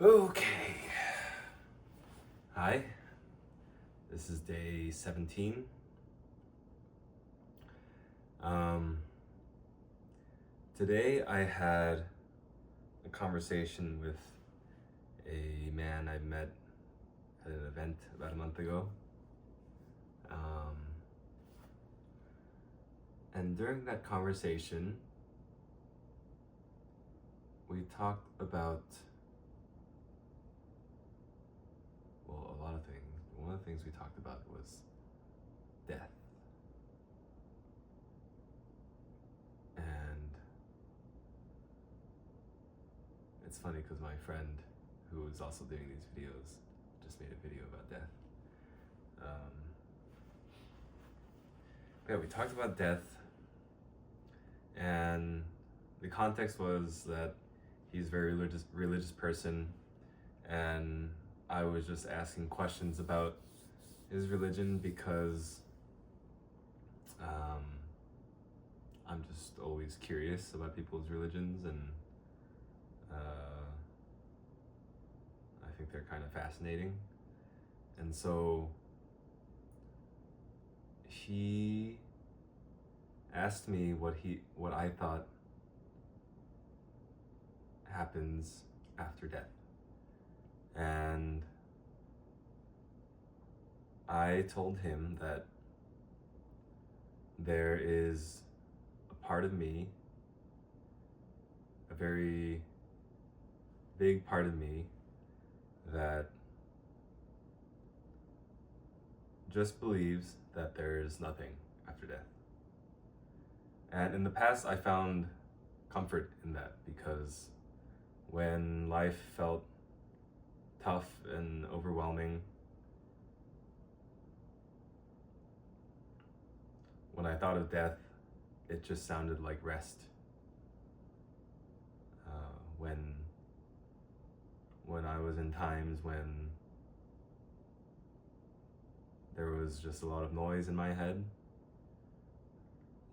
Okay. Hi. This is day 17. Um, Today I had a conversation with a man I met at an event about a month ago. And during that conversation, we talked about, well, a lot of things. One of the things we talked about was death. And it's funny because my friend, who is also doing these videos, just made a video about death. Yeah, we talked about death, and the context was that he's a very religious person, and I was just asking questions about his religion because I'm just always curious about people's religions, and I think they're kind of fascinating. And so he asked me what I thought happens after death. And I told him that there is a part of me, a very big part of me, that just believes that there is nothing after death. And in the past, I found comfort in that because when life felt tough and overwhelming, when I thought of death, it just sounded like rest. When I was in times when there was just a lot of noise in my head,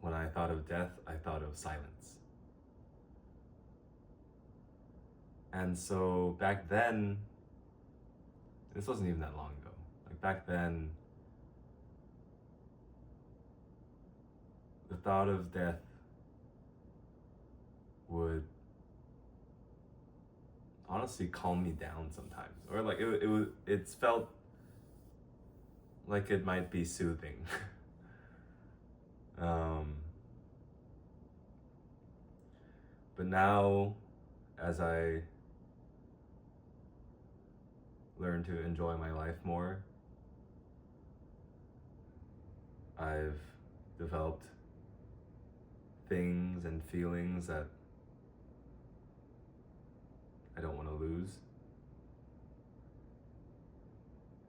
when I thought of death, I thought of silence. And so back then, this wasn't even that long ago, like back then, the thought of death would honestly calm me down sometimes, or like it felt like it might be soothing. But now, as I learn to enjoy my life more, I've developed things and feelings that I don't want to lose.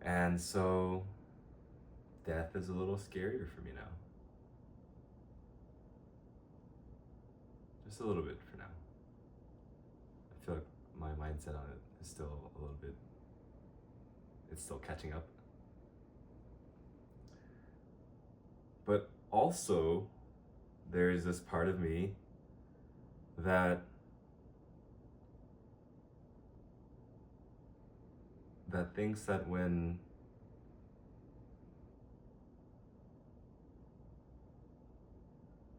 And so death is a little scarier for me now. Just a little bit for now. I feel like my mindset on it is still a little bit, it's still catching up. But also, there is this part of me that thinks that when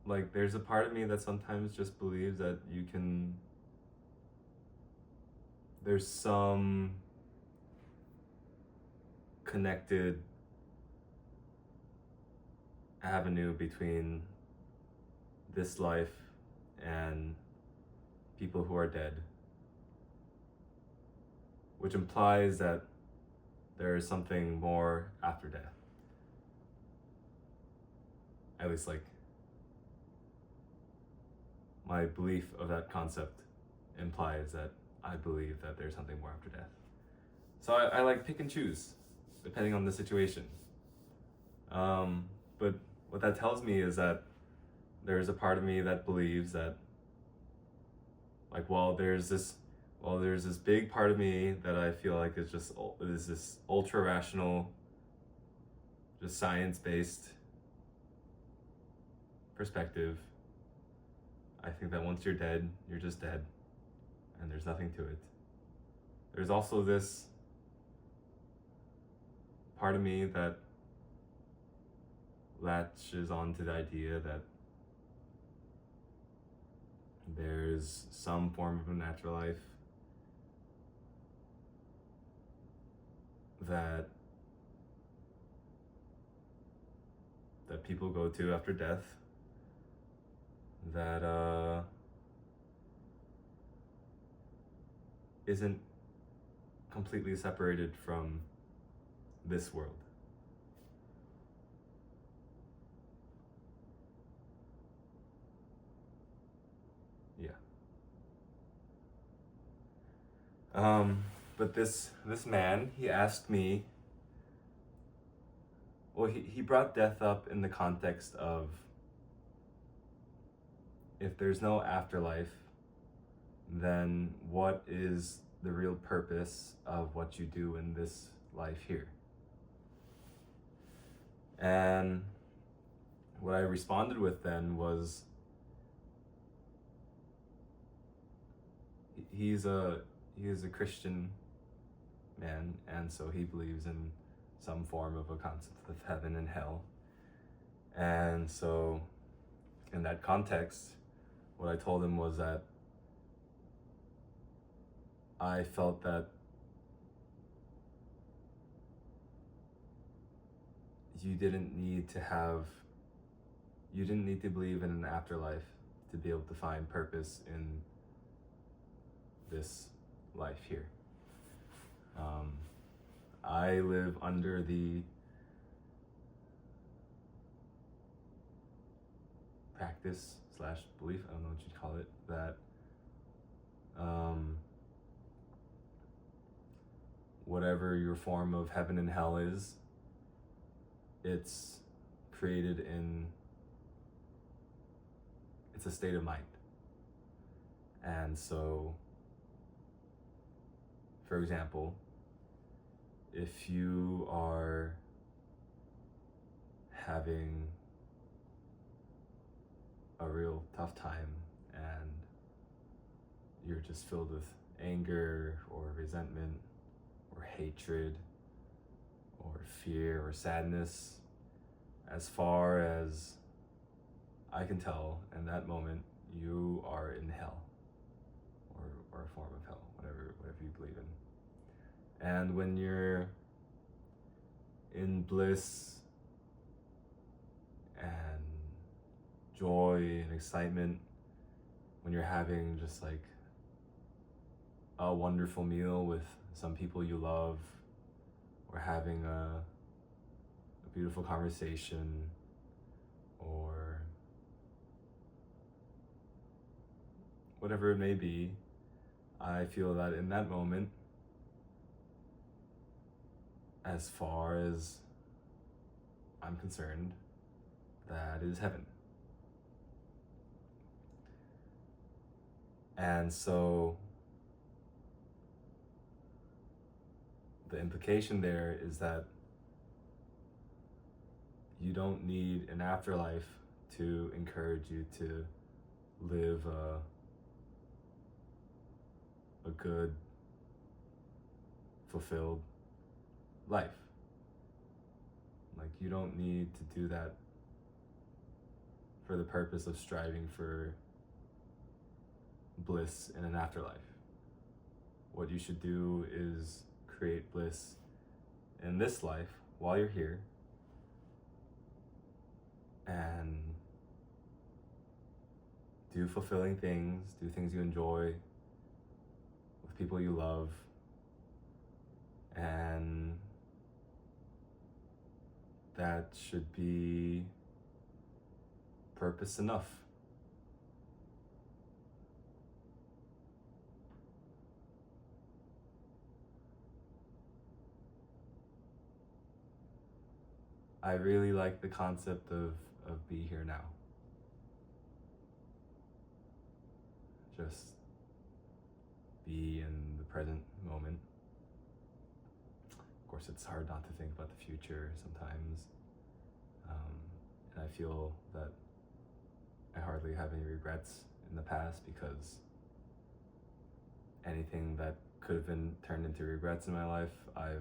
like there's a part of me that sometimes just believes that there's some connected avenue between this life and people who are dead, which implies that there is something more after death. At least, like, my belief of that concept implies that I believe that there's something more after death. So I like pick and choose depending on the situation. But what that tells me is that there's a part of me that believes that, like, there's this big part of me that I feel like is this ultra rational, just science-based perspective. I think that once you're dead, you're just dead, and there's nothing to it. there's also this part of me that latches onto the idea that there's some form of an afterlife that people go to after death, that isn't completely separated from this world. Yeah. But this man, he asked me, well, he brought death up in the context of, if there's no afterlife, then what is the real purpose of what you do in this life here? And what I responded with then was, he's a Christian man, and so he believes in some form of a concept of heaven and hell. And so in that context, what I told him was that I felt that you didn't need to believe in an afterlife to be able to find purpose in this life here. I live under the practice / belief, I don't know what you'd call it, that whatever your form of heaven and hell is, it's created in, it's a state of mind. And so, for example, if you are having a real tough time and you're just filled with anger or resentment or hatred or fear or sadness, as far as I can tell, in that moment you are in hell, or a form of hell, whatever you believe in. And when you're in bliss and joy and excitement, when you're having just like a wonderful meal with some people you love, or having a beautiful conversation, or whatever it may be, I feel that in that moment, as far as I'm concerned, that is heaven. And so the implication there is that you don't need an afterlife to encourage you to live a good, fulfilled life. Like, you don't need to do that for the purpose of striving for bliss in an afterlife. What you should do is create bliss in this life while you're here, and do fulfilling things, do things you enjoy with people you love, and that should be purpose enough. I really like the concept of be here now. Just be in the present moment. Of course, it's hard not to think about the future sometimes. And I feel that I hardly have any regrets in the past, because anything that could have been turned into regrets in my life, I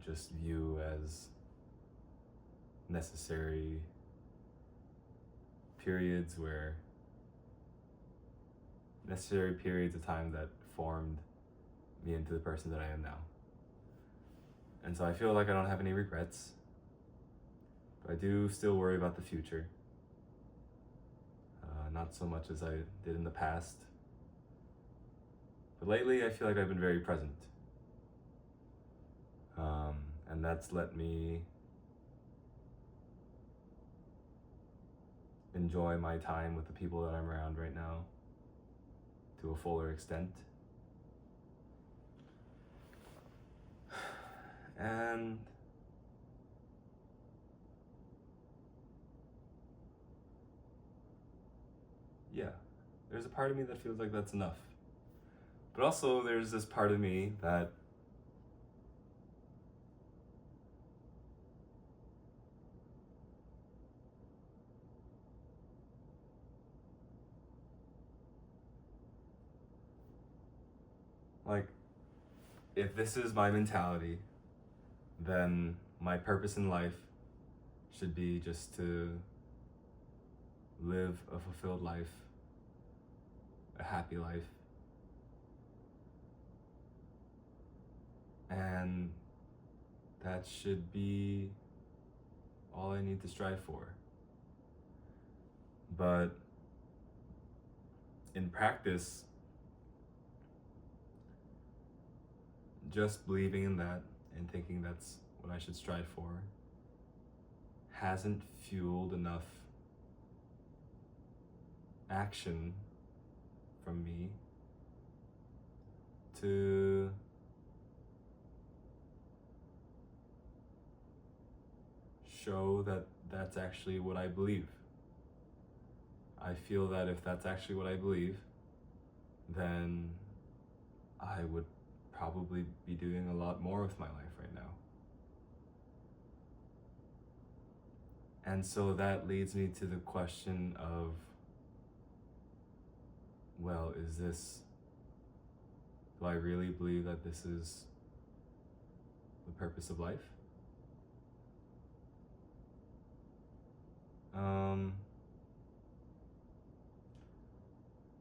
just view as necessary periods of time that formed me into the person that I am now. And so I feel like I don't have any regrets, but I do still worry about the future. Not so much as I did in the past. But lately I feel like I've been very present. And that's let me enjoy my time with the people that I'm around right now to a fuller extent. And yeah, there's a part of me that feels like that's enough. But also there's this part of me that like, if this is my mentality, then my purpose in life should be just to live a fulfilled life, a happy life. And that should be all I need to strive for. But in practice, just believing in that and thinking that's what I should strive for hasn't fueled enough action from me to show that that's actually what I believe. I feel that if that's actually what I believe, then I would probably be doing a lot more with my life right now. And so that leads me to the question of, well, do I really believe that this is the purpose of life?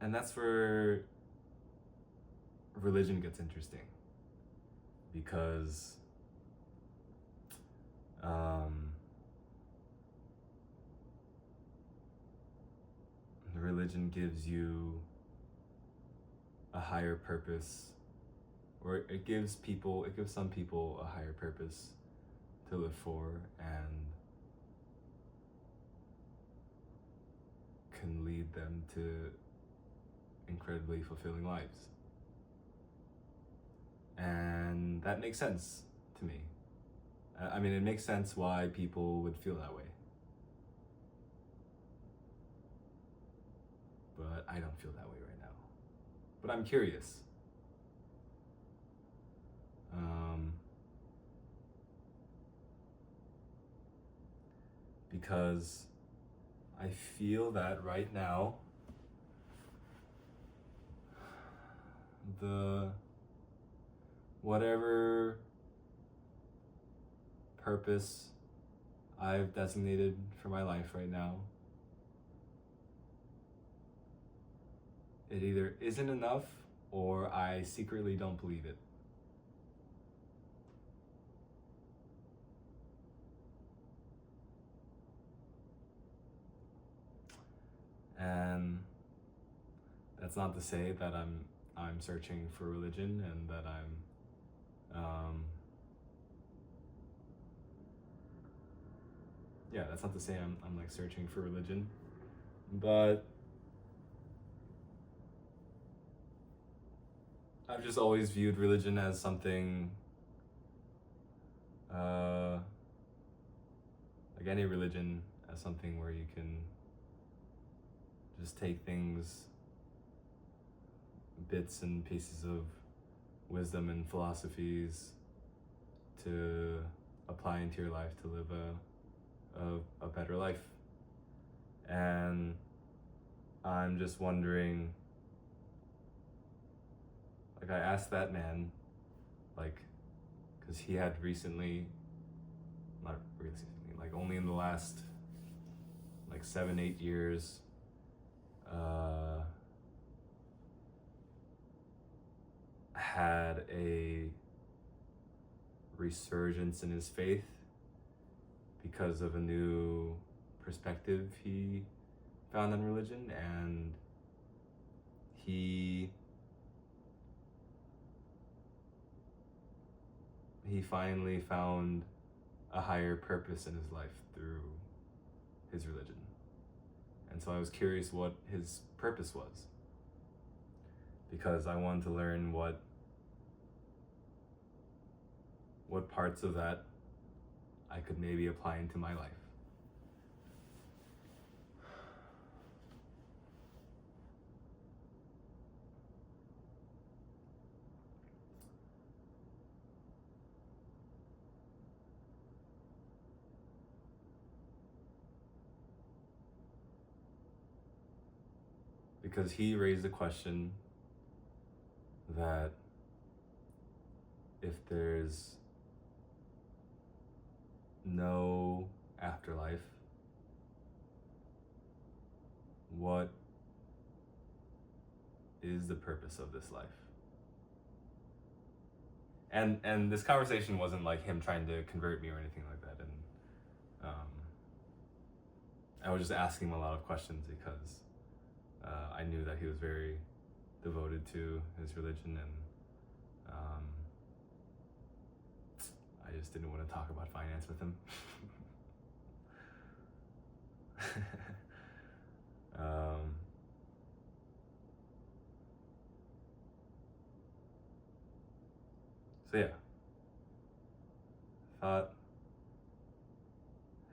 And that's where religion gets interesting, because religion gives you a higher purpose, or it gives some people a higher purpose to live for, and can lead them to incredibly fulfilling lives. And that makes sense to me. I mean, it makes sense why people would feel that way. But I don't feel that way right now. But I'm curious. Because I feel that right now, whatever purpose I've designated for my life right now, it either isn't enough or I secretly don't believe it. And that's not to say that I'm searching for religion and that that's not to say I'm like searching for religion, but I've just always viewed religion as something, like any religion, as something where you can just take things, bits and pieces of wisdom and philosophies to apply into your life to live a better life. And I'm just wondering, like, I asked that man, like, because he had recently, not recently, like only in the last like 7-8 years, had a resurgence in his faith because of a new perspective he found on religion, and he finally found a higher purpose in his life through his religion. And so I was curious what his purpose was, because I wanted to learn what parts of that I could maybe apply into my life. Because he raised a question that if there's no afterlife, what is the purpose of this life? And this conversation wasn't like him trying to convert me or anything like that. And I was just asking him a lot of questions because I knew that he was very devoted to his religion, and I just didn't want to talk about finance with him. So yeah, thought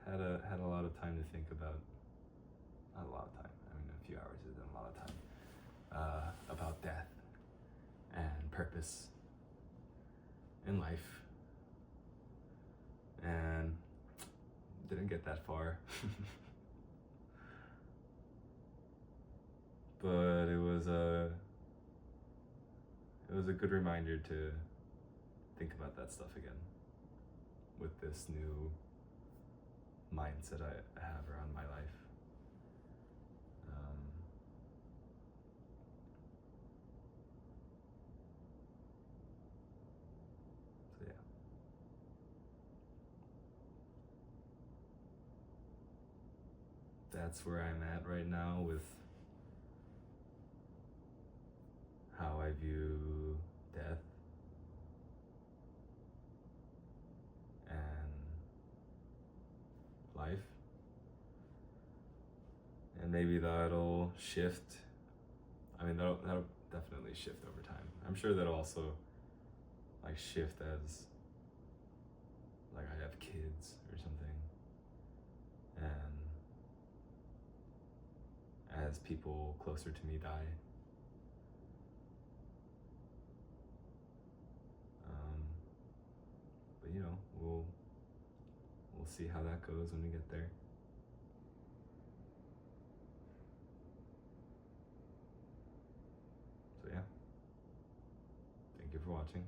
had a lot of time to think about. Not a lot of time. I mean, a few hours isn't a lot of time. About death and purpose in life, and didn't get that far. But it was a good reminder to think about that stuff again with this new mindset I have around my life. So yeah. That's where I'm at right now with how I view death and life. And maybe that'll shift. I mean, that'll definitely shift over time. I'm sure that'll also like shift as like I have kids or something, and as people closer to me die. But you know, we'll see how that goes when we get there. So yeah, thank you for watching.